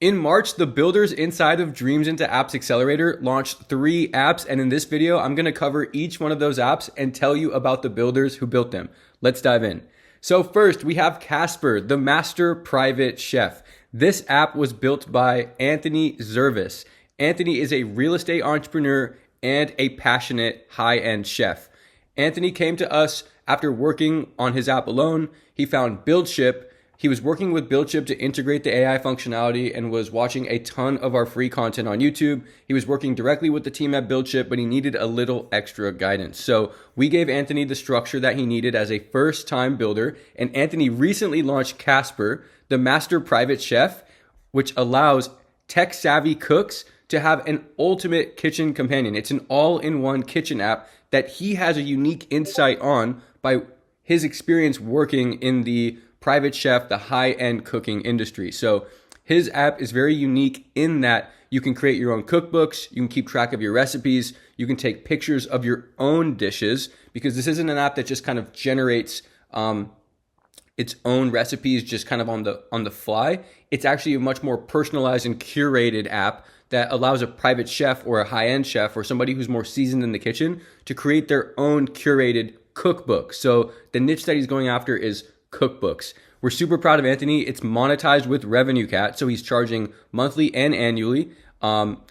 In March, the builders inside of Dreams into Apps Accelerator launched 3 apps, and in this video, I'm going to cover each one of those apps and tell you about the builders who built them. Let's dive in. So first, we have Kasper, the master private chef. This app was built by Anthony Zervis. Anthony is a real estate entrepreneur and a passionate high-end chef. Anthony came to us after working on his app alone. He found BuildShip. He was working with BuildShip to integrate the AI functionality and was watching a ton of our free content on YouTube. He was working directly with the team at BuildShip, but he needed a little extra guidance. So we gave Anthony the structure that he needed as a first-time builder, and Anthony recently launched Kasper, the master private chef, which allows tech-savvy cooks to have an ultimate kitchen companion. It's an all-in-one kitchen app that he has a unique insight on by his experience working in the private chef, the high-end cooking industry. So his app is very unique in that you can create your own cookbooks, you can keep track of your recipes, you can take pictures of your own dishes, because this isn't an app that just kind of generates its own recipes just kind of on the fly. It's actually a much more personalized and curated app that allows a private chef or a high-end chef or somebody who's more seasoned in the kitchen to create their own curated cookbook. So the niche that he's going after is cookbooks. We're super proud of Anthony. It's monetized with Revenue Cat, so he's charging monthly and annually.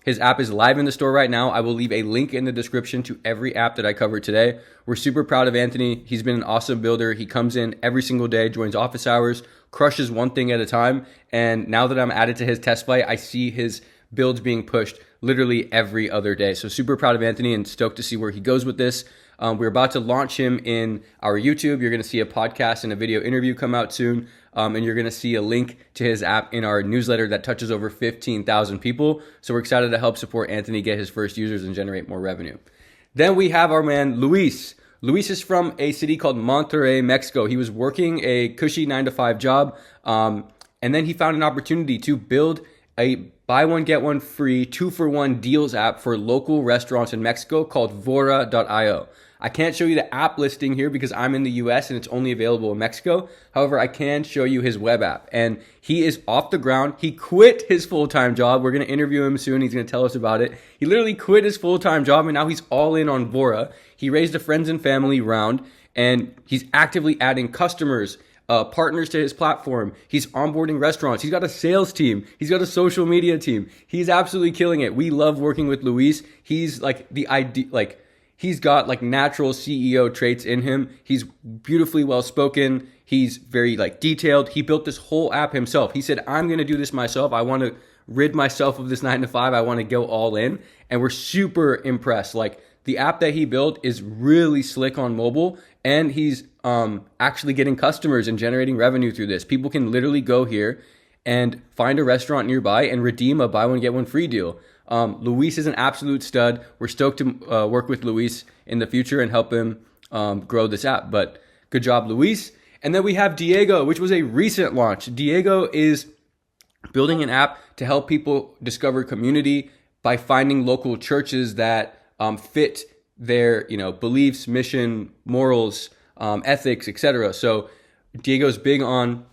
His app is live in the store right now. I will leave a link in the description to every app that I covered today. We're super proud of Anthony. He's been an awesome builder. He comes in every single day, joins office hours, crushes one thing at a time. And now that I'm added to his test flight, I see his builds being pushed literally every other day. So super proud of Anthony and stoked to see where he goes with this. We're about to launch him in our YouTube. You're going to see a podcast and a video interview come out soon. And you're going to see a link to his app in our newsletter that touches over 15,000 people. So we're excited to help support Anthony get his first users and generate more revenue. Then we have our man, Luis. Luis is from a city called Monterrey, Mexico. He was working a cushy 9-to-5 job. And then he found an opportunity to build a buy one, get one free 2-for-1 deals app for local restaurants in Mexico called Vorra.io. I can't show you the app listing here because I'm in the US and it's only available in Mexico. However, I can show you his web app, and he is off the ground. He quit his full-time job. We're going to interview him soon. He's going to tell us about it. He literally quit his full-time job and now he's all in on Vorra. He raised a friends and family round and he's actively adding customers, partners to his platform. He's onboarding restaurants. He's got a sales team. He's got a social media team. He's absolutely killing it. We love working with Luis. He's like the idea, he's got like natural CEO traits in him. He's beautifully well spoken. He's very detailed. He built this whole app himself. He said, I'm going to do this myself. I want to rid myself of this 9-to-5. I want to go all in. And we're super impressed. The app that he built is really slick on mobile, and he's actually getting customers and generating revenue through this. People can literally go here and find a restaurant nearby and redeem a buy one, get one free deal. Luis is an absolute stud. We're stoked to work with Luis in the future and help him grow this app. But good job, Luis. And then we have Diego, which was a recent launch. Diego is building an app to help people discover community by finding local churches that fit their beliefs, mission, morals, ethics, etc. So Diego's big on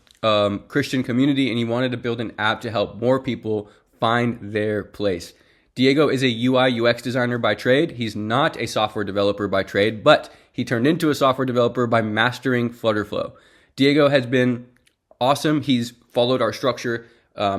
Christian community, and he wanted to build an app to help more people find their place. Diego is a UI UX designer by trade. He's not a software developer by trade, but he turned into a software developer by mastering Flutterflow. Diego has been awesome. He's followed our structure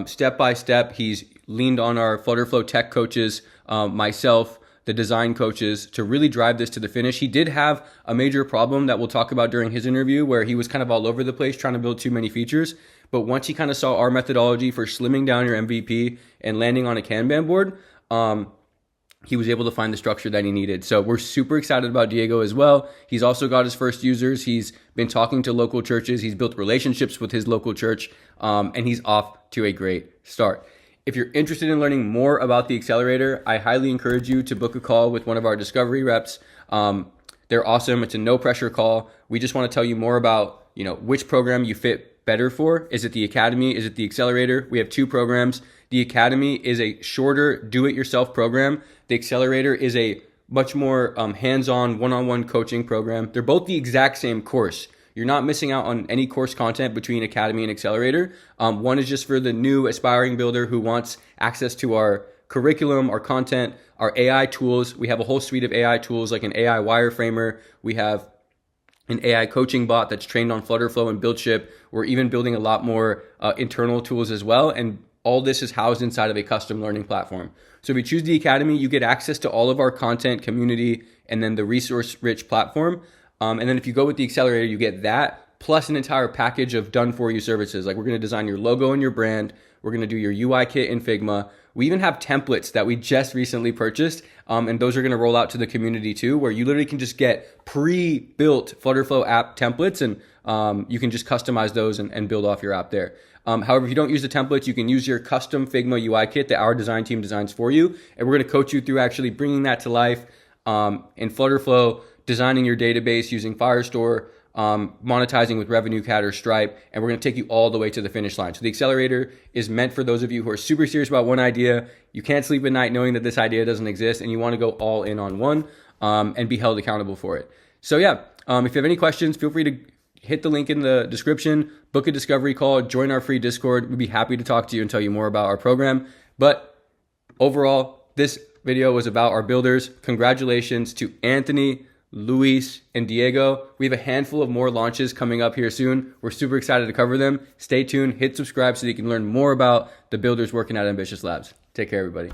step by step. He's leaned on our Flutterflow tech coaches, myself, the design coaches, to really drive this to the finish. He did have a major problem that we'll talk about during his interview where he was kind of all over the place trying to build too many features. But once he kind of saw our methodology for slimming down your MVP and landing on a Kanban board, he was able to find the structure that he needed. So we're super excited about Diego as well. He's also got his first users. He's been talking to local churches. He's built relationships with his local church, and he's off to a great start. If you're interested in learning more about the Accelerator, I highly encourage you to book a call with one of our discovery reps. They're awesome. It's a no pressure call. We just want to tell you more about, which program you fit better for. Is it the Academy? Is it the Accelerator? We have 2 programs. The Academy is a shorter do-it-yourself program. The Accelerator is a much more hands-on, one-on-one coaching program. They're both the exact same course. you're not missing out on any course content between Academy and Accelerator. One is just for the new aspiring builder who wants access to our curriculum, our content, our AI tools. We have a whole suite of AI tools like an AI wireframer. We have an AI coaching bot that's trained on Flutterflow and BuildShip. We're even building a lot more internal tools as well. And all this is housed inside of a custom learning platform. So if you choose the Academy, you get access to all of our content, community, and then the resource-rich platform. And then if you go with the Accelerator, you get that plus an entire package of done-for-you services. Like we're going to design your logo and your brand. We're going to do your UI kit in Figma. We even have templates that we just recently purchased, and those are going to roll out to the community too, where you literally can just get pre-built Flutterflow app templates, and you can just customize those and build off your app there. However, if you don't use the templates, you can use your custom Figma UI kit that our design team designs for you, and we're going to coach you through actually bringing that to life in Flutterflow, designing your database using Firestore, monetizing with Revenue Cat or Stripe, and we're going to take you all the way to the finish line. So the Accelerator is meant for those of you who are super serious about one idea. You can't sleep at night knowing that this idea doesn't exist, and you want to go all in on one and be held accountable for it. So yeah, if you have any questions, feel free to hit the link in the description, book a discovery call, join our free Discord. We'd be happy to talk to you and tell you more about our program. But overall, this video was about our builders. Congratulations to Anthony, Luis, and Diego. We have a handful of more launches coming up here soon. We're super excited to cover them. Stay tuned, hit subscribe so that you can learn more about the builders working at Ambitious Labs. Take care, everybody.